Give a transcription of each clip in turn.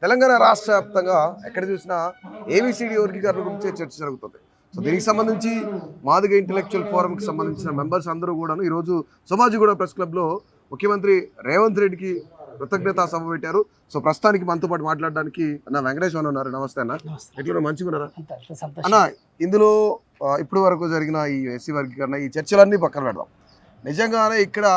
తెలంగాణ రాష్ట్ర వ్యాప్తంగా ఎక్కడ చూసినా ఏబిసిడి వర్గీకరణ గురించి చర్చ జరుగుతుంది. సో దీనికి సంబంధించి మాదిగ ఇంటెలెక్చువల్ ఫోరంకి సంబంధించిన మెంబర్స్ అందరూ కూడా ఈరోజు సోమాజిగూడ ప్రెస్ క్లబ్లో ముఖ్యమంత్రి రేవంత్ రెడ్డికి కృతజ్ఞతా సభ పెట్టారు. సో ప్రస్తుతానికి మనతో పాటు మాట్లాడడానికి అన్న వెంకటేశ్వర ఉన్నారు. నమస్తే అన్న, ఎట్లా మంచిగా ఉన్నారా అన్న? ఇందులో ఇప్పటి వరకు జరిగిన ఈ ఎస్సీ వర్గీకరణ ఈ చర్చలన్నీ పక్కన పెడదాం. నిజంగానే ఇక్కడ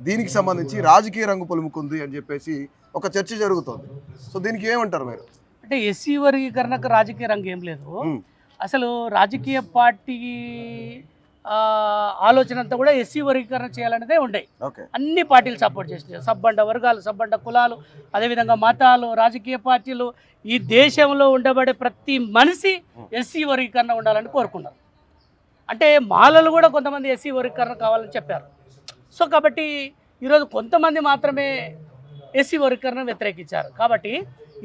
దీనికి సంబంధించి రాజకీయ రంగు పొలుముకుంది అని చెప్పేసి ఒక చర్చ జరుగుతుంది. సో దీనికి ఏమంటారు మీరు? అంటే ఎస్సీ వర్గీకరణకు రాజకీయ రంగు ఏం లేదు. అసలు రాజకీయ పార్టీ ఆలోచన అంతా కూడా ఎస్సీ వర్గీకరణ చేయాలనేదే ఉండే. అన్ని పార్టీలు సపోర్ట్ చేసినాయి. సబ్బండ వర్గాలు, సబ్బండ కులాలు, అదేవిధంగా మతాలు, రాజకీయ పార్టీలు, ఈ దేశంలో ఉండబడే ప్రతి మనిషి ఎస్సీ వర్గీకరణ ఉండాలని కోరుకున్నారు. అంటే మాలలు కూడా కొంతమంది ఎస్సీ వర్గీకరణ కావాలని చెప్పారు. సో కాబట్టి ఈరోజు కొంతమంది మాత్రమే ఎస్సీ వర్గీకరణ వ్యతిరేకించారు. కాబట్టి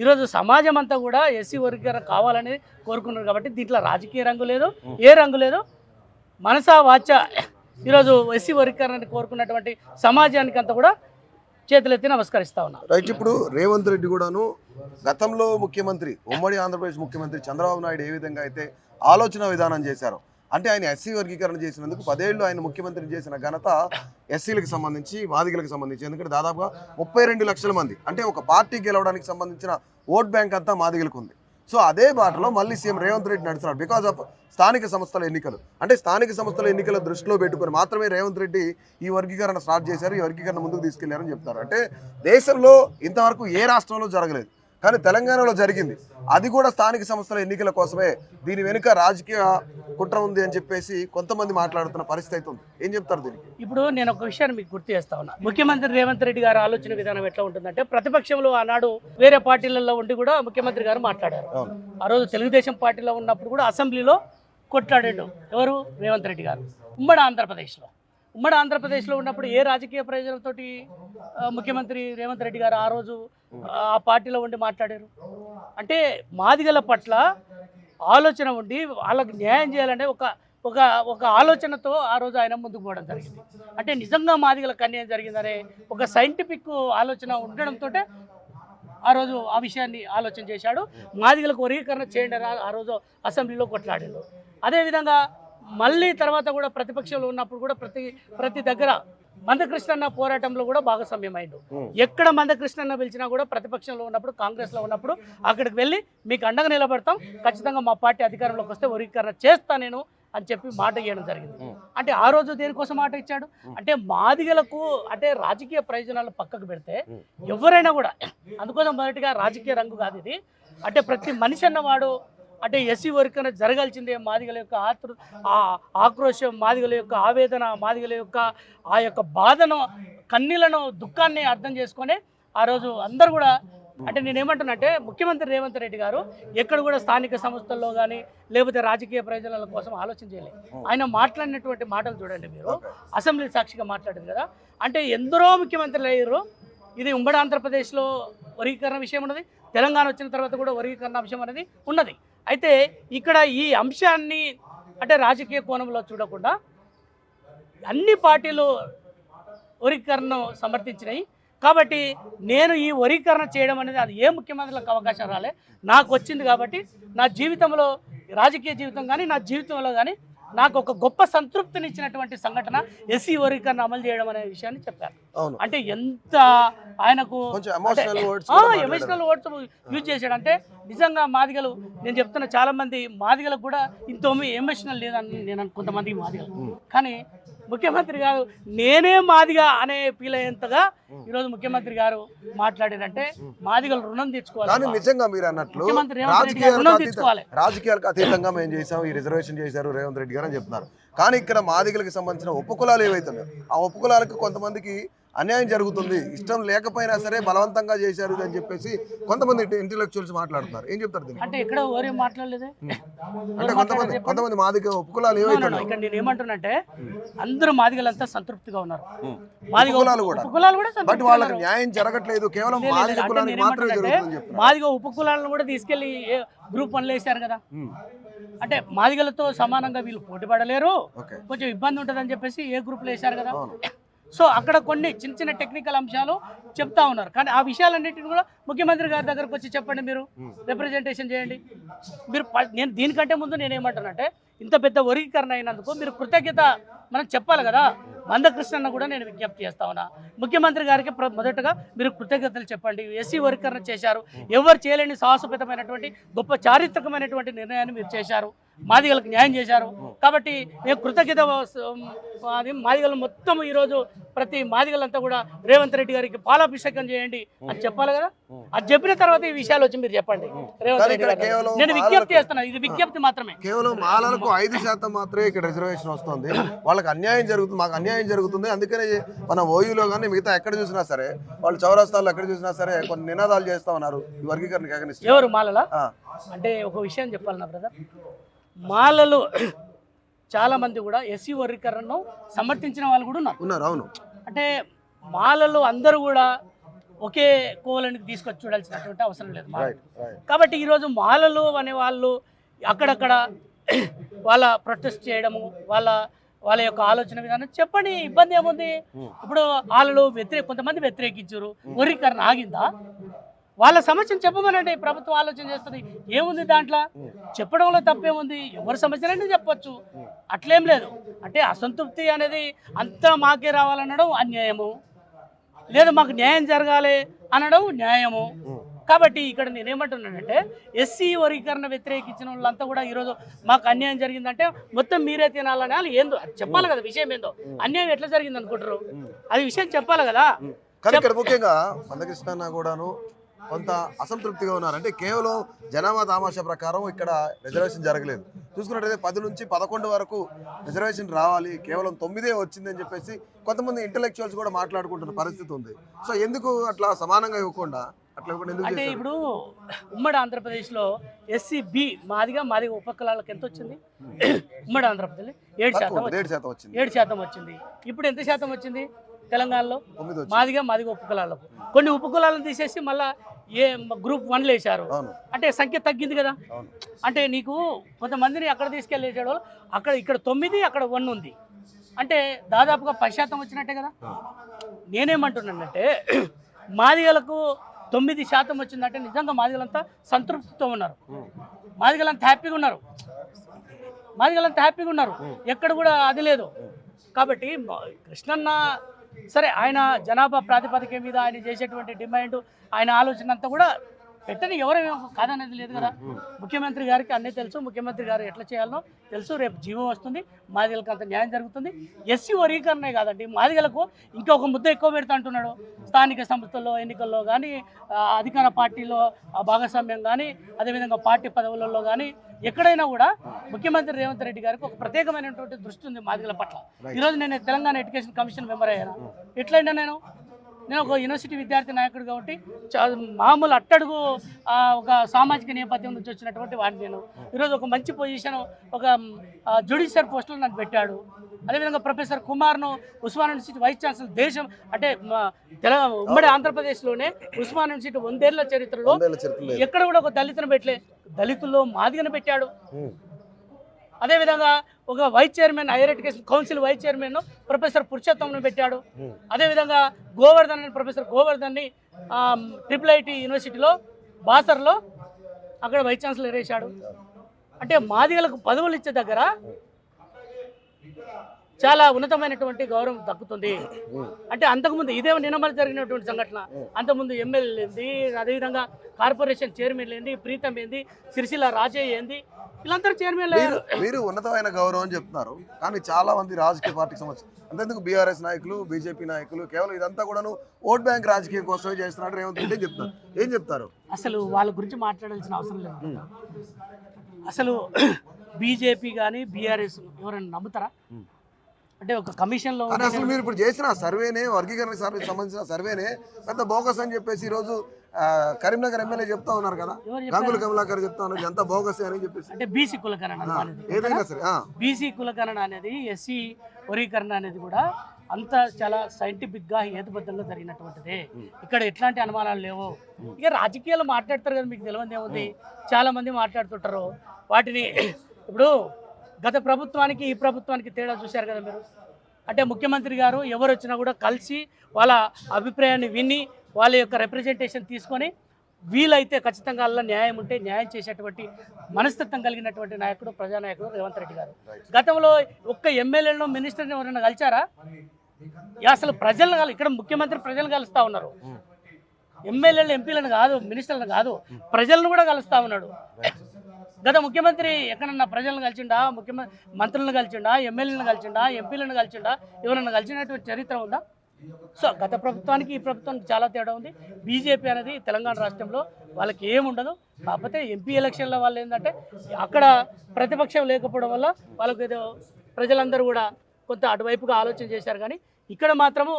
ఈరోజు సమాజం అంతా కూడా ఎస్సీ వర్గీకరణ కావాలని కోరుకున్నారు. కాబట్టి దీంట్లో రాజకీయ రంగు లేదు, ఏ రంగు లేదు. మనసా వాచ ఈరోజు ఎస్సీ వర్గీకరణని కోరుకున్నటువంటి సమాజానికి అంతా కూడా చేతులెత్తి నమస్కరిస్తా ఉన్నా. రైట్. ఇప్పుడు రేవంత్ రెడ్డి కూడాను గతంలో ముఖ్యమంత్రి, ఉమ్మడి ఆంధ్రప్రదేశ్ ముఖ్యమంత్రి చంద్రబాబు నాయుడు ఏ విధంగా అయితే ఆలోచన విధానం చేశారో, అంటే ఆయన ఎస్సీ వర్గీకరణ చేసినందుకు 10 ఏళ్ళు ఆయన ముఖ్యమంత్రి చేసిన ఘనత ఎస్సీలకు సంబంధించి, మాదిగలకు సంబంధించి. ఎందుకంటే దాదాపుగా 32 లక్షల మంది, అంటే ఒక పార్టీ గెలవడానికి సంబంధించిన ఓట్ బ్యాంక్ అంతా మాదిగలకు ఉంది. సో అదే బాటలో మళ్ళీ సీఎం రేవంత్ రెడ్డి నడుస్తున్నాడు. బికాజ్ ఆఫ్ స్థానిక సంస్థల ఎన్నికలు, అంటే స్థానిక సంస్థల ఎన్నికల దృష్టిలో పెట్టుకుని మాత్రమే రేవంత్ రెడ్డి ఈ వర్గీకరణ స్టార్ట్ చేశారు, ఈ వర్గీకరణ ముందుకు తీసుకెళ్లారని చెప్తారు. అంటే దేశంలో ఇంతవరకు ఏ రాష్ట్రంలో జరగలేదు, కానీ తెలంగాణలో జరిగింది. అది కూడా స్థానిక సంస్థల ఎన్నికల కోసమే. దీని వెనుక రాజకీయ కుట్ర ఉంది అని చెప్పేసి కొంతమంది మాట్లాడుతున్న పరిస్థితి ఉంది. ఏం చెప్తారు దీనికి? ఇప్పుడు నేను ఒక విషయాన్ని మీకు గుర్తు చేస్తా ఉన్నా. ముఖ్యమంత్రి రేవంత్ రెడ్డి గారు ఆలోచన విధానం ఎట్లా ఉంటుందంటే, ప్రతిపక్షంలో ఆనాడు వేరే పార్టీలలో ఉండి కూడా ముఖ్యమంత్రి గారు మాట్లాడారు. ఆ రోజు తెలుగుదేశం పార్టీలో ఉన్నప్పుడు కూడా అసెంబ్లీలో కొట్లాడాడు ఎవరు? రేవంత్ రెడ్డి గారు. ఉమ్మడి ఆంధ్రప్రదేశ్లో ఉన్నప్పుడు ఏ రాజకీయ ప్రయోజనంతో ముఖ్యమంత్రి రేవంత్ రెడ్డి గారు ఆ రోజు ఆ పార్టీలో ఉండి మాట్లాడారు? అంటే మాదిగల పట్ల ఆలోచన ఉండి వాళ్ళకి న్యాయం చేయాలంటే ఒక ఆలోచనతో ఆ రోజు ఆయన ముందుకు పోవడం జరిగింది. అంటే నిజంగా మాదిగలకు అన్యాయం జరిగిందనే ఒక సైంటిఫిక్ ఆలోచన ఉండడంతో ఆ రోజు ఆ విషయాన్ని ఆలోచన చేశాడు. మాదిగలకు వర్గీకరణ చేయండి ఆ రోజు అసెంబ్లీలో కొట్లాడాడు. అదేవిధంగా మళ్ళీ తర్వాత కూడా ప్రతిపక్షంలో ఉన్నప్పుడు కూడా ప్రతి దగ్గర మందకృష్ణన్న పోరాటంలో కూడా భాగస్వామ్యం అయిండు. ఎక్కడ మందకృష్ణన్న పిలిచినా కూడా ప్రతిపక్షంలో ఉన్నప్పుడు, కాంగ్రెస్లో ఉన్నప్పుడు అక్కడికి వెళ్ళి మీకు అండగా నిలబడతాం, ఖచ్చితంగా మా పార్టీ అధికారంలోకి వస్తే వర్గీకరణ చేస్తా నేను అని చెప్పి మాట ఇవ్వడం జరిగింది. అంటే ఆ రోజు దేనికోసం మాట ఇచ్చాడు అంటే మాదిగలకు, అంటే రాజకీయ ప్రయోజనాలు పక్కకు పెడితే ఎవరైనా కూడా, అందుకోసం మొదటిగా రాజకీయ రంగు కాదు ఇది. అంటే ప్రతి మనిషి అన్నవాడు అంటే ఎస్సీ వర్గీకరణ జరగాల్సిందే. మాదిగల యొక్క ఆక్రోశం, మాదిగల యొక్క ఆవేదన, మాదిగల యొక్క ఆ యొక్క బాధను, కన్నీళ్లను, దుఃఖాన్ని అర్థం చేసుకొని ఆ రోజు అందరూ కూడా, అంటే నేనేమంటున్నానంటే ముఖ్యమంత్రి రేవంత్ రెడ్డి గారు ఎక్కడ కూడా స్థానిక సంస్థల్లో కానీ లేకపోతే రాజకీయ ప్రయోజనాల కోసం ఆలోచన చేయలేదు. ఆయన మాట్లాడినటువంటి మాటలు చూడండి మీరు, అసెంబ్లీ సాక్షిగా మాట్లాడింది కదా. అంటే ఎందరో ముఖ్యమంత్రులు అయ్యారు. ఇది ఉమ్మడి ఆంధ్రప్రదేశ్లో వర్గీకరణ విషయం ఉన్నది, తెలంగాణ వచ్చిన తర్వాత కూడా వర్గీకరణ అంశం అనేది ఉన్నది. అయితే ఇక్కడ ఈ అంశాన్ని అంటే రాజకీయ కోణంలో చూడకుండా అన్ని పార్టీలు వర్గీకరణను సమర్థించినాయి. కాబట్టి నేను ఈ వర్గీకరణ చేయడం అనేది అది ఏ ముఖ్యమంత్రులకు అవకాశం రాలే, నాకు వచ్చింది. కాబట్టి నా జీవితంలో, రాజకీయ జీవితం కానీ నా జీవితంలో కానీ నాకు ఒక గొప్ప సంతృప్తినిచ్చినటువంటి సంఘటన ఎస్సీ వర్గీకరణ అమలు చేయడం అనే విషయాన్ని చెప్పారు. అంటే ఎంత ఆయనకు ఎమోషనల్ వర్డ్స్ యూజ్ చేశాడు అంటే నిజంగా మాదిగలు, నేను చెప్తున్న చాలా మంది మాదిగలకు కూడా ఇంత ఎమోషనల్ లేదని నేను కొంతమంది మాదిగలు, కానీ ముఖ్యమంత్రి గారు నేనే మాదిగా అనే ఫీల్ అయ్యేంతగా ఈరోజు ముఖ్యమంత్రి గారు మాట్లాడారంటే మాదిగలు రుణం తెచ్చుకోవాలి. కానీ నిజంగా మీరు అన్నట్లు రాజకీయాలకు అతీతంగా మేము చేసాం, ఈ రిజర్వేషన్ చేశారు రేవంత్ రెడ్డి గారు అని చెప్తున్నారు. కానీ ఇక్కడ మాదిగలకు సంబంధించిన ఉపకులాలు ఏవైతున్నాయో ఆ ఉపకులాలకు కొంతమందికి అన్యాయం జరుగుతుంది, ఇష్టం లేకపోయినా సరే బలవంతంగా చేశారు అని చెప్పేసి కొంతమంది ఇంటెలెక్చువల్స్ మాట్లాడుతున్నారు. ఏం చెప్తారు దీనికి? అంటే ఇక్కడ ఎవరేం మాట్లాడలేదు. అంటే కొంతమంది మాదిగ ఉపకులాలు ఏవైతున్నాయి, ఇక్కడ నేను ఏమంటున్నానంటే అందరూ మాదిగలంతా సంతృప్తిగా ఉన్నారు. ఉపకులాలు కూడా, బట్ వాళ్ళకి న్యాయం జరగట్లేదు, కేవలం మాదిగ కులానికి మాత్రమే జరుగుతుంది. మాదిగ ఉపకులాలను కూడా తీసుకెళ్లి గ్రూప్ 1 వేశారు కదా. అంటే మాదిగలతో సమానంగా వీళ్ళు పోటీ పడలేరు, కొంచెం ఇబ్బంది ఉంటుందని చెప్పేసి ఏ గ్రూప్లో వేశారు కదా. సో అక్కడ కొన్ని చిన్న చిన్న టెక్నికల్ అంశాలు చెప్తా ఉన్నారు. కానీ ఆ విషయాలన్నింటినీ కూడా ముఖ్యమంత్రి గారి దగ్గరకు వచ్చి చెప్పండి, మీరు రిప్రజెంటేషన్ చేయండి. మీరు నేను దీనికంటే ముందు నేనేమంటానంటే, ఇంత పెద్ద వర్గీకరణ అయినందుకు మీరు కృతజ్ఞత మనం చెప్పాలి కదా. మందకృష్ణన్న కూడా నేను విజ్ఞప్తి చేస్తా ఉన్నా, ముఖ్యమంత్రి గారికి మొదటగా మీరు కృతజ్ఞతలు చెప్పండి. ఎస్సీ వర్గీకరణ చేశారు, ఎవరు చేయలేని సాహసోపేతమైనటువంటి గొప్ప చారిత్రకమైనటువంటి నిర్ణయాన్ని మీరు చేశారు, మాదిగలకు న్యాయం చేశారు. కాబట్టి మేము కృతజ్ఞత అది మాదిగలు మొత్తం ఈరోజు ప్రతి మాదిగలంతా కూడా రేవంత్ రెడ్డి గారికి పాలాభిషేకం చేయండి అని చెప్పాలి కదా. అది చెప్పిన తర్వాత ఈ విషయాలు వచ్చి మీరు చెప్పండి రేవంత్ రెడ్డి గారికి. నేను విజ్ఞప్తి చేస్తున్నా, ఇది విజ్ఞప్తి మాత్రమే. కేవలం మాలలకు 5% మాత్రమే ఇక్కడ రిజర్వేషన్ వస్తుంది, వాళ్ళకి అన్యాయం జరుగుతుంది, మాకు అన్యాయం జరుగుతుంది. అందుకనే మన ఓయూలో కానీ మిగతా ఎక్కడ చూసినా సరే, వాళ్ళు చౌరస్తాల్లో ఎక్కడ చూసినా సరే కొన్ని నినాదాలు చేస్తా ఉన్నారు ఈ వర్గీకరణకి అగనిస్ట్. ఎవరు మాలలా? అంటే ఒక విషయం చెప్పాలి నా బ్రదర్, మాలలు చాలా మంది కూడా ఎస్సీ వర్గీకరణను సమర్థించిన వాళ్ళు కూడా ఉన్నారు. అవును. అంటే మాలలు అందరూ కూడా ఒకే కోవలానికి తీసుకొచ్చి చూడాల్సినటువంటి అవసరం లేదు. కాబట్టి ఈరోజు మాలలు అనే వాళ్ళు అక్కడక్కడ వాళ్ళ ప్రొటెస్ట్ చేయడము, వాళ్ళ యొక్క ఆలోచన విధానం చెప్పండి, ఇబ్బంది ఏముంది? ఇప్పుడు వాళ్ళు కొంతమంది వ్యతిరేకించారు, వర్గీకరణ ఆగిందా? వాళ్ళ సమస్యను చెప్పమనండి, ప్రభుత్వం ఆలోచన చేస్తుంది, ఏముంది దాంట్లో? చెప్పడంలో తప్పేముంది? ఎవరి సమస్యలన్నీ చెప్పొచ్చు, అట్లేం లేదు. అంటే అసంతృప్తి అనేది అంతా మాకే రావాలనడం అన్యాయము, లేదు మాకు న్యాయం జరగాలి అనడం న్యాయము. కాబట్టి ఇక్కడ నేనేమంటున్నానంటే, ఎస్సీ వర్గీకరణ వ్యతిరేకించిన వాళ్ళంతా కూడా ఈరోజు మాకు అన్యాయం జరిగిందంటే మొత్తం మీరే తినాలని వాళ్ళు ఏందో చెప్పాలి కదా, విషయం ఏందో, అన్యాయం ఎట్లా జరిగింది అనుకుంటారు, అది విషయం చెప్పాలి కదా. కానీ ఇక్కడ ముఖ్యంగా మందకృష్ణ కూడాను కొంత అసంతృప్తిగా ఉన్నారు. అంటే కేవలం జనాభా తామాషా ప్రకారం ఇక్కడ రిజర్వేషన్ జరగలేదు. చూసుకున్నట్టయితే 10 నుంచి 11 వరకు రిజర్వేషన్ రావాలి, కేవలం 9 వచ్చిందని చెప్పేసి కొంతమంది ఇంటలెక్చువల్స్ కూడా మాట్లాడుకుంటున్న పరిస్థితి ఉంది. సో ఎందుకు అట్లా సమానంగా ఇవ్వకుండా అంటే ఇప్పుడు ఉమ్మడి ఆంధ్రప్రదేశ్లో SCB మాదిగా ఉపకులాలకు ఎంత వచ్చింది? ఉమ్మడి ఆంధ్రప్రదేశ్ 7% వచ్చింది. ఇప్పుడు ఎంత శాతం వచ్చింది తెలంగాణలో? మాదిగా ఉపకులాలకు. కొన్ని ఉపకులాలను తీసేసి మళ్ళీ గ్రూప్ 1 వేశారు. అంటే సంఖ్య తగ్గింది కదా. అంటే నీకు కొంతమందిని అక్కడ తీసుకెళ్ళేసాడు, ఇక్కడ 9 అక్కడ 1 ఉంది, అంటే దాదాపుగా 10% వచ్చినట్టే కదా. నేనేమంటున్నానంటే, మాదిగలకు 9% వచ్చిందంటే నిజంగా మాదిగలంతా సంతృప్తితో ఉన్నారు, మాదిగలంతా హ్యాపీగా ఉన్నారు, ఎక్కడ కూడా అది లేదు. కాబట్టి కృష్ణన్న సరే, ఆయన జనాభా ప్రాతిపదిక మీద ఆయన చేసేటువంటి డిమాండ్, ఆయన ఆలోచన అంతా కూడా పెట్టని ఎవరేమో కాదనేది లేదు కదా. ముఖ్యమంత్రి గారికి అన్నీ తెలుసు, ముఖ్యమంత్రి గారు ఎట్లా చేయాలనో తెలుసు. రేపు జీవో వస్తుంది, మాదిగలకు అంత న్యాయం జరుగుతుంది. ఎస్సీ వర్గీకరణే కాదండి, మాదిగలకు ఇంకొక ముద్ద ఎక్కువ పెడతా అంటున్నాడు. స్థానిక సంస్థల్లో ఎన్నికల్లో కానీ, అధికార పార్టీలో భాగస్వామ్యం కానీ, అదేవిధంగా పార్టీ పదవులలో కానీ ఎక్కడైనా కూడా ముఖ్యమంత్రి రేవంత్ రెడ్డి గారికి ఒక ప్రత్యేకమైనటువంటి దృష్టి ఉంది మాదిగల పట్ల. ఈరోజు నేను తెలంగాణ ఎడ్యుకేషన్ కమిషన్ మెంబర్ అయ్యాను. ఎట్లయినా నేను ఒక యూనివర్సిటీ విద్యార్థి నాయకుడు కాబట్టి మామూలు అట్టడుగు ఒక సామాజిక నేపథ్యం నుంచి వచ్చినటువంటి వాడిని నేను. ఈరోజు ఒక మంచి పొజిషన్, ఒక జ్యుడిషియర్ పోస్టులో నన్ను పెట్టాడు. అదేవిధంగా ప్రొఫెసర్ కుమార్ను ఉస్మాన్ యూనివర్సిటీ వైస్ ఛాన్సలర్, దేశం అంటే ఉమ్మడి ఆంధ్రప్రదేశ్లోనే ఉస్మాన్ యూనివర్సిటీ 100 ఏళ్ల చరిత్రలో ఎక్కడ కూడా ఒక దళితును పెట్టలే, దళితుల్లో మాదిగను పెట్టాడు. అదేవిధంగా ఒక vice chairman, higher education council vice chairman professor పురుషోత్తమ్ను పెట్టాడు. అదేవిధంగా ప్రొఫెసర్ గోవర్ధన్ని IIIT యూనివర్సిటీలో బాసర్లో అక్కడ వైస్ ఛాన్సలర్ వేశాడు. అంటే మాదిగలకు పదవులు ఇచ్చే దగ్గర చాలా ఉన్నతమైనటువంటి గౌరవం దక్కుతుంది. అంటే అంతకుముందు ఇదే నిన్న జరిగినటువంటి సంఘటన, అంతకుముందు ఎమ్మెల్యే ఏంది, అదేవిధంగా కార్పొరేషన్ చైర్మన్ ఏంది, ప్రీతం ఏంది, సిరిసిల్ల రాజయ్య ఏంది, వీళ్ళందరూ చైర్మన్. మీరు ఉన్నతమైన గౌరవం అని చెప్తున్నారు, కానీ చాలా మంది రాజకీయ పార్టీకి సంబంధించి అంతేందుకు బీఆర్ఎస్ నాయకులు, బీజేపీ నాయకులు కేవలం ఇదంతా కూడాను ఓట్ బ్యాంక్ రాజకీయం కోసమే చేస్తున్నారు రేవంత్ రెడ్డి చెప్తున్నారు. ఏం చెప్తారు? అసలు వాళ్ళ గురించి మాట్లాడాల్సిన అవసరం లేదు. అసలు బీజేపీ కానీ బీఆర్ఎస్ ఎవరైనా నమ్ముతారా? అంటే ఒక కమిషన్లో అసలు మీరు ఇప్పుడు చేసిన సర్వేనే, వర్గీకరణకు సంబంధించిన సర్వేనే పెద్ద బోగస్ అని చెప్పేసి ఈరోజు కరీంనగర్ ఎమ్మెల్యే చెప్తా ఉన్నారు కదా, గంగుల కమలాకర్ చెప్తా ఉన్నారు ఎంత బోగస్ అని చెప్పేసి. అంటే బీసీ కులకరణ ఏదైనా సరే, బీసీ కులకరణ అనేది, ఎస్సీ వర్గీకరణ అనేది కూడా అంత చాలా సైంటిఫిక్గా హేతుబద్ధంగా జరిగినటువంటిదే. ఇక్కడ ఎట్లాంటి అనుమానాలు లేవు. ఇక రాజకీయాలు మాట్లాడతారు కదా, మీకు తెలియదు ఏముంది, చాలా మంది మాట్లాడుతుంటారు వాటిని. ఇప్పుడు గత ప్రభుత్వానికి ఈ ప్రభుత్వానికి తేడా చూశారు కదా మీరు. అంటే ముఖ్యమంత్రి గారు ఎవరు వచ్చినా కూడా కలిసి వాళ్ళ అభిప్రాయాన్ని విని వాళ్ళ యొక్క రిప్రజెంటేషన్ తీసుకొని వీలైతే ఖచ్చితంగా అలా న్యాయం ఉంటే న్యాయం చేసేటువంటి మనస్తత్వం కలిగినటువంటి నాయకుడు ప్రజానాయకుడు రేవంత్ రెడ్డి గారు. గతంలో ఒక్క ఎమ్మెల్యేలను మినిస్టర్ని ఎవరైనా కలిచారా? అసలు ప్రజలను ఇక్కడ ముఖ్యమంత్రి ప్రజలను కలుస్తూ ఉన్నారు. ఎమ్మెల్యేలు ఎంపీలను కాదు, మినిస్టర్లను కాదు, ప్రజలను కూడా కలుస్తూ ఉన్నాడు. గత ముఖ్యమంత్రి ఎక్కడన్నా ప్రజలను కలిసిండా? మంత్రులను కలిసిండా? ఎమ్మెల్యేలను కలిసిండా? ఎంపీలను కలిసిండా? ఎవరన్నా కలిసినటువంటి చరిత్ర ఉందా? సో గత ప్రభుత్వానికి ఈ ప్రభుత్వానికి చాలా తేడా ఉంది. బీజేపీ అనేది తెలంగాణ రాష్ట్రంలో వాళ్ళకి ఏముండదు. కాకపోతే ఎంపీ ఎలక్షన్ల వాళ్ళు ఏంటంటే అక్కడ ప్రతిపక్షం లేకపోవడం వల్ల వాళ్ళకు ఏదో ప్రజలందరూ కూడా కొంత అటువైపుగా ఆలోచన చేశారు. కానీ ఇక్కడ మాత్రము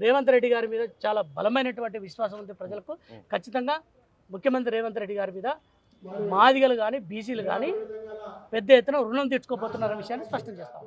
రేవంత్ రెడ్డి గారి మీద చాలా బలమైనటువంటి విశ్వాసం ఉంది ప్రజలకు. ఖచ్చితంగా ముఖ్యమంత్రి రేవంత్ రెడ్డి గారి మీద మాదిగలు కానీ బీసీలు కానీ పెద్ద ఎత్తున రుణం తెచ్చుకోబోతున్నారనే విషయాన్ని స్పష్టం చేస్తాం.